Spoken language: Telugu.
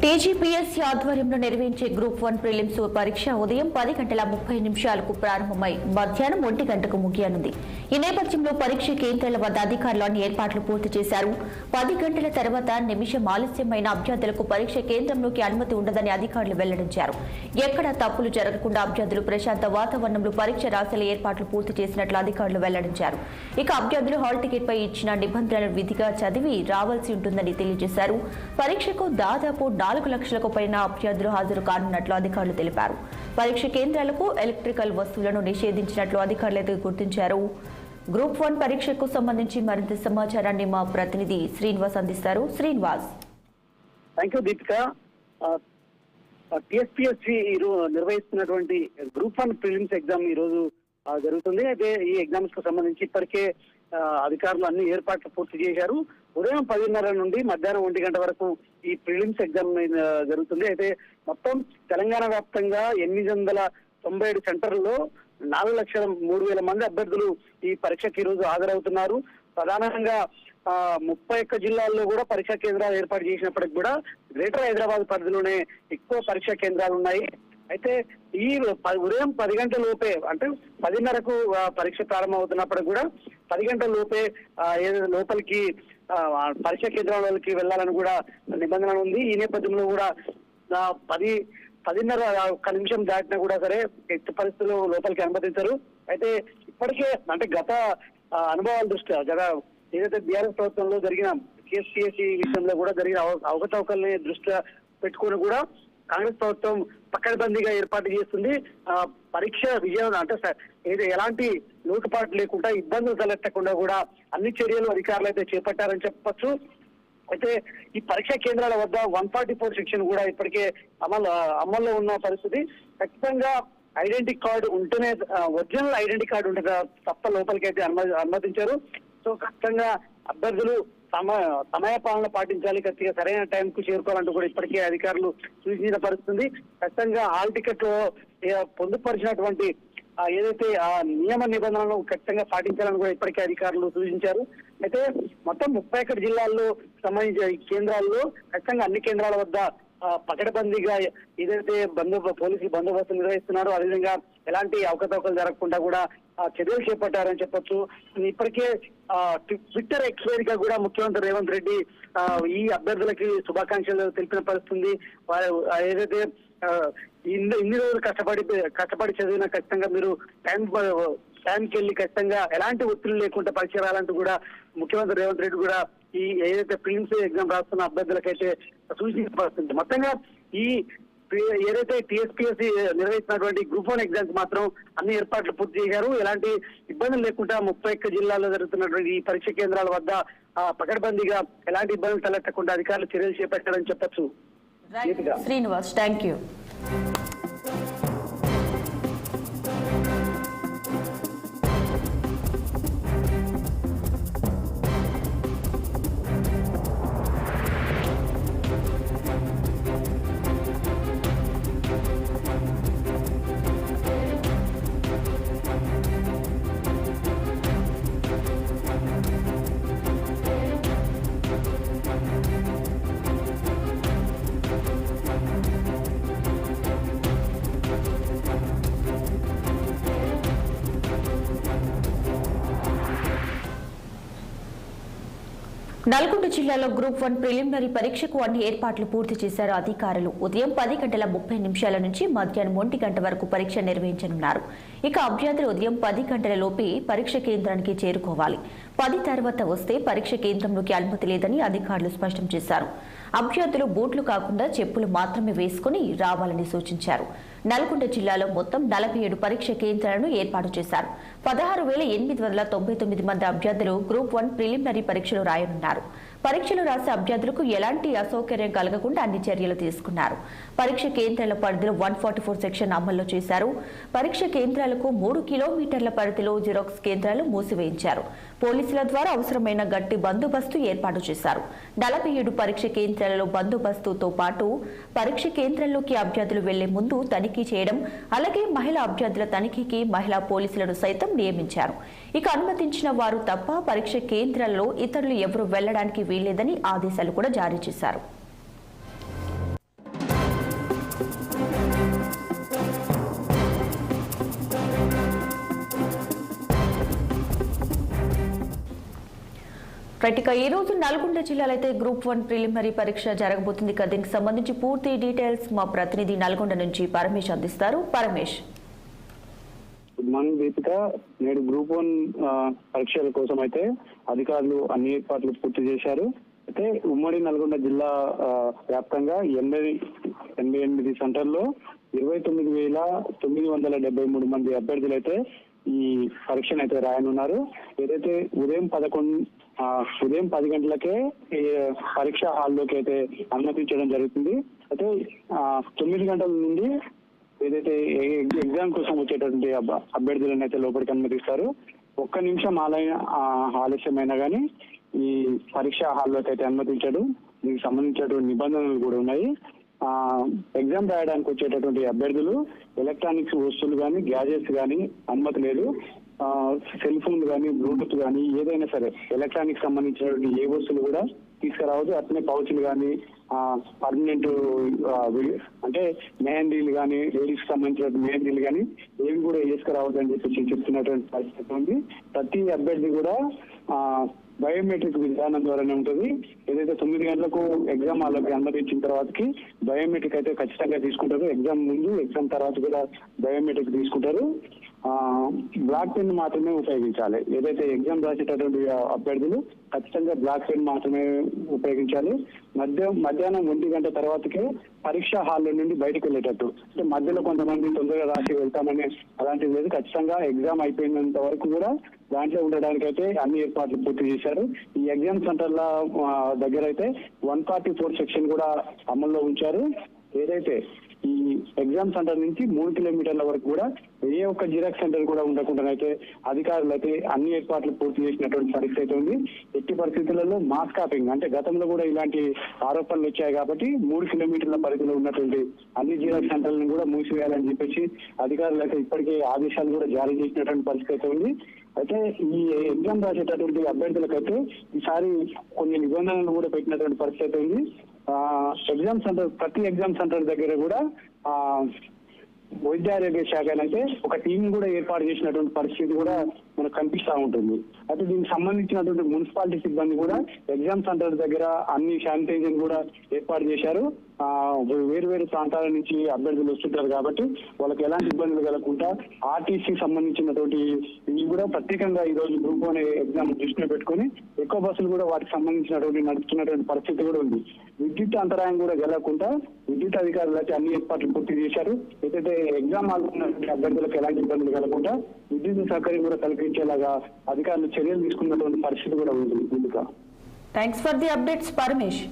టీజీపీఎస్సీ ఆధ్వర్యంలో నిర్వహించే గ్రూప్ 1 ప్రిలిమ్స్ పరీక్ష ఉదయం 10:30 ప్రారంభమై మధ్యాహ్నం 1 గంటకు ముగియనుంది. ఈ నేపథ్యంలో పరీక్ష కేంద్రాల వద్ద అధికారులు అన్ని ఏర్పాట్లు పూర్తి చేశారు. 10 గంటల తర్వాత నిమిషం ఆలస్యమైన అభ్యర్థులకు పరీక్ష కేంద్రంలోకి అనుమతి ఉండదని అధికారులు వెల్లడించారు. ఎక్కడా తప్పులు జరగకుండా అభ్యర్థులు ప్రశాంత వాతావరణంలో పరీక్ష రాసేల ఏర్పాట్లు పూర్తి చేసినట్లు అధికారులు వెల్లడించారు. ఇక అభ్యర్థులు హాల్ టికెట్ పై ఇచ్చిన నిబంధనలను విధిగా చదివి రావాల్సి ఉంటుందని తెలియజేశారు. పరీక్షకు దాదాపు 4 లక్షలకు పైన అభ్యర్థులు హాజరు కానున్నట్లు అధికారులు తెలిపారు. పరీక్ష కేంద్రాలకు ఎలక్ట్రికల్ వస్తువులను నిషేధించినట్లు అధికారులు గుర్తించారు. గ్రూప్ 1 పరీక్షకు సంబంధించి మరింత సమాచారాన్ని మా ప్రతినిధి శ్రీనివాస్ అందిస్తారు. శ్రీనివాస్. థాంక్యూ దీపిక. టీఎస్పీఎస్సీ నిర్వహిస్తున్నటువంటి గ్రూప్ 1 ప్రిలిమ్స్ ఎగ్జామ్ ఈ రోజు జరుగుతుంది. అయితే ఈ ఎగ్జామ్స్ కు సంబంధించి ఇప్పటికే అధికారులు అన్ని ఏర్పాట్లు పూర్తి చేశారు. ఉదయం 10:30 నుండి మధ్యాహ్నం 1 గంట వరకు ఈ ప్రిలిమ్స్ ఎగ్జామ్ జరుగుతుంది. అయితే మొత్తం తెలంగాణ వ్యాప్తంగా 897 సెంటర్లలో 4,03,000 మంది అభ్యర్థులు ఈ పరీక్షకి ఈ రోజు హాజరవుతున్నారు. ప్రధానంగా 31 జిల్లాల్లో కూడా పరీక్షా కేంద్రాలు ఏర్పాటు చేసినప్పటికీ కూడా గ్రేటర్ హైదరాబాద్ పరిధిలోనే ఎక్కువ పరీక్షా కేంద్రాలు ఉన్నాయి. అయితే ఈ ఉదయం 10 గంటల లోపే అంటే 10:30కు పరీక్ష ప్రారంభమవుతున్నప్పటికీ కూడా 10 గంటల లోపే లోపలికి పరీక్షా కేంద్రాలకి వెళ్లాలని కూడా నిబంధన ఉంది. ఈ నేపథ్యంలో కూడా 10:30 1 నిమిషం దాటినా కూడా సరే ఎట్టి పరిస్థితుల్లో లోపలికి అనుమతించరు. అయితే ఇప్పటికే అంటే గత అనుభవాల దృష్ట్యా ఏదైతే బీఆర్ఎస్ ప్రభుత్వంలో జరిగిన టీఎస్పీఎస్సీ విషయంలో కూడా జరిగిన అవకతవకల్ని దృష్ట్యా పెట్టుకుని కూడా కాంగ్రెస్ ప్రభుత్వం పకడ్బందీగా ఏర్పాటు చేస్తుంది. పరీక్ష విజయం అంటే ఎలాంటి లోటుపాటు లేకుండా ఇబ్బందులు తలెత్తకుండా కూడా అన్ని చర్యలు అధికారులు అయితే చేపట్టారని చెప్పొచ్చు. అయితే ఈ పరీక్షా కేంద్రాల వద్ద 144 సెక్షన్ కూడా ఇప్పటికే అమల్లో ఉన్న పరిస్థితి. ఖచ్చితంగా ఐడెంటిటీ కార్డు ఉంటేనే ఒరిజినల్ ఐడెంటిటీ కార్డు ఉంటే తప్ప లోపలికి అయితే అనుమతించారు. సో ఖచ్చితంగా అభ్యర్థులు సమయపాలన పాటించాలి, ఖచ్చితంగా సరైన టైంకు చేరుకోవాలంటూ కూడా ఇప్పటికే అధికారులు సూచించిన పరిస్థితుంది. ఖచ్చితంగా హాల్ టికెట్ లో పొందుపరిచినటువంటి ఏదైతే ఆ నియమ నిబంధనలను ఖచ్చితంగా పాటించాలని కూడా ఇప్పటికే అధికారులు సూచించారు. అయితే మొత్తం 31 జిల్లాల్లో సంబంధించిన కేంద్రాల్లో ఖచ్చితంగా అన్ని కేంద్రాల వద్ద పకడ్బందీగా ఏదైతే పోలీసులు బందోబస్తు నిర్వహిస్తున్నారో అదేవిధంగా ఎలాంటి అవకతవకలు జరగకుండా కూడా చర్యలు చేపట్టారని చెప్పొచ్చు. ఇప్పటికే ట్విట్టర్ ఎక్స్ వేదికగా కూడా ముఖ్యమంత్రి రేవంత్ రెడ్డి ఈ అభ్యర్థులకి శుభాకాంక్షలు తెలిపిన పరిస్థితుంది. ఏదైతే ఇన్ని రోజులు కష్టపడి చదివిన ఖచ్చితంగా మీరు టైంకి వెళ్ళి ఖచ్చితంగా ఎలాంటి ఒత్తిడి లేకుండా పరీక్ష రాయాలంటూ కూడా ముఖ్యమంత్రి రేవంత్ రెడ్డి కూడా ఈ ఏదైతే ప్రిలిమ్స్ ఎగ్జామ్ రాస్తున్న అభ్యర్థులకైతే సూచించిన పరిస్థితుంది. మొత్తంగా ఈ ఏదైతే టీఎస్పీఎస్సీ నిర్వహిస్తున్నటువంటి గ్రూప్ 1 ఎగ్జామ్స్ మాత్రం అన్ని ఏర్పాట్లు పూర్తి చేశారు. ఎలాంటి ఇబ్బందులు లేకుండా 31 జిల్లాల్లో జరుగుతున్నటువంటి ఈ పరీక్ష కేంద్రాల వద్ద పకడ్బందీగా ఎలాంటి ఇబ్బందులు తలెత్తకుండా అధికారులు చర్యలు చేపట్టారని చెప్పొచ్చు. శ్రీనివాస్, థాంక్యూ. నల్గొండ జిల్లాలో గ్రూప్ 1 ప్రిలిమినరీ పరీక్షకు అన్ని ఏర్పాట్లు పూర్తి చేశారు అధికారులు. ఉదయం 10:30 నుంచి మధ్యాహ్నం 1 గంట వరకు పరీక్ష నిర్వహించనున్నారు. ఇక అభ్యర్థులు ఉదయం 10 గంటల లోపే పరీక్ష కేంద్రానికి చేరుకోవాలి. 10 తర్వాత వస్తే పరీక్ష కేంద్రంలోకి అనుమతి లేదని అధికారులు స్పష్టం చేశారు. అభ్యర్థులు బూట్లు కాకుండా చెప్పులు మాత్రమే వేసుకుని రావాలని సూచించారు. నల్గొండ జిల్లాలో మొత్తం 47 పరీక్ష కేంద్రాలను ఏర్పాటు చేశారు. 16,899 మంది అభ్యర్థులు గ్రూప్ 1 ప్రిలిమినరీ పరీక్షలు రాయనున్నారు. పరీక్షలు రాసే అభ్యర్థులకు ఎలాంటి అసౌకర్యం కలగకుండా అన్ని చర్యలు తీసుకున్నారు. పరీక్ష కేంద్రాల పరిధిలో 144 సెక్షన్ అమల్లో చేశారు. పరీక్ష కేంద్రాలకు 3 కిలోమీటర్ల పరిధిలో జిరాక్స్ కేంద్రాలు మూసివేయించారు. పోలీసుల ద్వారా అవసరమైన గట్టి బందోబస్తు ఏర్పాటు చేశారు. 47 పరీక్ష కేంద్రాలలో బందోబస్తుతో పాటు పరీక్ష కేంద్రాల్లోకి అభ్యర్థులు వెళ్లే ముందు తనిఖీ చేయడం, అలాగే మహిళా అభ్యర్థుల తనిఖీకి మహిళా పోలీసులను సైతం నియమించారు. ఇక అనుమతించిన వారు తప్ప పరీక్ష కేంద్రాల్లో ఇతరులు ఎవరూ వెళ్లడానికి వీల్లేదని ఆదేశాలు కూడా జారీ చేశారు. ఇక ఈ రోజు నల్గొండ జిల్లాలో అయితే గ్రూప్ 1 ప్రిలిమినరీ పరీక్ష జరగబోతుంది. దీనికి సంబంధించి పూర్తి డీటెయిల్స్ మా ప్రతినిధి నల్గొండ నుంచి పరమేష్ అందిస్తారు. పరమేష్. దీపిక, నేడు గ్రూప్ 1 పరీక్షల కోసం అయితే అధికారులు అన్ని ఏర్పాట్లు పూర్తి చేశారు. అయితే ఉమ్మడి నల్గొండ జిల్లా వ్యాప్తంగా 88 సెంటర్లో 29,973 మంది అభ్యర్థులు అయితే ఈ పరీక్షను అయితే రాయనున్నారు. ఏదైతే ఉదయం 10 గంటలకే ఈ పరీక్ష హాల్లోకి అయితే అనుమతించడం జరుగుతుంది. అయితే 9 గంటల నుండి ఏదైతే ఎగ్జామ్ కోసం వచ్చేటటువంటి అభ్యర్థులను అయితే లోపలికి అనుమతిస్తారు. 1 నిమిషం ఆలస్యమైనా కానీ ఈ పరీక్ష హాల్లోకి అయితే అనుమతించడు. దీనికి సంబంధించినటువంటి నిబంధనలు కూడా ఉన్నాయి. ఎగ్జామ్ రాయడానికి వచ్చేటటువంటి అభ్యర్థులు ఎలక్ట్రానిక్స్ వస్తువులు కానీ, గ్యాజెట్స్ కానీ అనుమతి లేదు. సెల్ ఫోన్ కానీ, బ్లూటూత్ కానీ ఏదైనా సరే ఎలక్ట్రానిక్స్ సంబంధించినటువంటి ఏ వస్తువులు కూడా తీసుకురావద్దు. అట్లనే పౌచ్లు కానీ, పర్మనెంట్ అంటే మెహందీలు కానీ, లేడీస్ సంబంధించిన మెహందీలు కానీ ఏవి కూడా వేసుకురావద్దు అని చెప్పి చెప్తున్నటువంటి పరిస్థితి ఉంది. ప్రతి అభ్యర్థి కూడా బయోమెట్రిక్ విధానం ద్వారానే ఉంటుంది. ఏదైతే 9 గంటలకు ఎగ్జామ్ వాళ్ళకి అనుమతించిన తర్వాతకి బయోమెట్రిక్ అయితే ఖచ్చితంగా తీసుకుంటారు. ఎగ్జామ్ ముందు, ఎగ్జామ్ తర్వాత కూడా బయోమెట్రిక్ తీసుకుంటారు. బ్లాక్ పెన్ మాత్రమే ఉపయోగించాలి. ఏదైతే ఎగ్జామ్ రాసేటటువంటి అభ్యర్థులు ఖచ్చితంగా బ్లాక్ పెన్ మాత్రమే ఉపయోగించాలి. మధ్యాహ్నం 1 గంట తర్వాతకే పరీక్షా హాల్లో నుండి బయటకు వెళ్ళేటట్టు. అంటే మధ్యలో కొంతమంది తొందరగా రాసి వెళ్తామని అలాంటిది లేదు. ఖచ్చితంగా ఎగ్జామ్ అయిపోయినంత వరకు కూడా దాంట్లో ఉండడానికి అయితే అన్ని ఏర్పాట్లు పూర్తి చేశారు. ఈ ఎగ్జామ్ సెంటర్ల దగ్గర అయితే 144 సెక్షన్ కూడా అమల్లో ఉంచారు. ఏదైతే ఈ ఎగ్జామ్ సెంటర్ నుంచి 3 కిలోమీటర్ల వరకు కూడా ఏ ఒక్క జిరాక్స్ సెంటర్ కూడా ఉండకుండా అయితే అధికారులు అయితే అన్ని ఏర్పాట్లు పూర్తి చేసినటువంటి పరిస్థితి అయితే ఉంది. ఎట్టి పరిస్థితులలో మాస్ కాపింగ్ అంటే గతంలో కూడా ఇలాంటి ఆరోపణలు వచ్చాయి కాబట్టి 3 కిలోమీటర్ల పరిధిలో ఉన్నటువంటి అన్ని జిరాక్స్ సెంటర్లను కూడా మూసివేయాలని చెప్పేసి అధికారులు అయితే ఇప్పటికే ఆదేశాలు కూడా జారీ చేసినటువంటి పరిస్థితి అయితే ఉంది. అయితే ఈ ఎగ్జామ్ రాసేటటువంటి అభ్యర్థులకైతే ఈసారి కొన్ని నిబంధనలు కూడా పెట్టినటువంటి పరిస్థితి ఉంది. ఎగ్జామ్ సెంటర్ ప్రతి ఎగ్జామ్ సెంటర్ దగ్గర కూడా వైద్య ఆరోగ్య శాఖ అయితే ఒక టీం కూడా ఏర్పాటు చేసినటువంటి పరిస్థితి కూడా మనకు కనిపిస్తూ ఉంటుంది. అయితే దీనికి సంబంధించినటువంటి మున్సిపాలిటీ సిబ్బంది కూడా ఎగ్జామ్ సెంటర్ దగ్గర అన్ని శానిటైజర్ కూడా ఏర్పాటు చేశారు. వేరు ప్రాంతాల నుంచి అభ్యర్థులు వస్తుంటారు కాబట్టి వాళ్ళకి ఎలాంటి ఇబ్బందులు కలగకుండా ఆర్టీసీ సంబంధించినటువంటి ఇవి కూడా ప్రత్యేకంగా ఈ రోజు గ్రూప్ 1 ఎగ్జామ్ దృష్టిలో పెట్టుకుని ఎక్కువ బస్సులు కూడా వాటికి సంబంధించినటువంటి నడుపుతున్నటువంటి పరిస్థితి కూడా ఉంది. విద్యుత్ అంతరాయం కూడా కలగకుండా విద్యుత్ అధికారులు అయితే అన్ని ఏర్పాట్లు పూర్తి చేశారు. ఏదైతే ఎగ్జామ్ ఆడుతున్నటువంటి అభ్యర్థులకు ఎలాంటి ఇబ్బందులు కలగకుండా విద్యుత్ సౌకర్యం కూడా కల్పించేలాగా అధికారులు చర్యలు తీసుకున్నటువంటి పరిస్థితి కూడా ఉంది. Thanks for the updates Paramesh.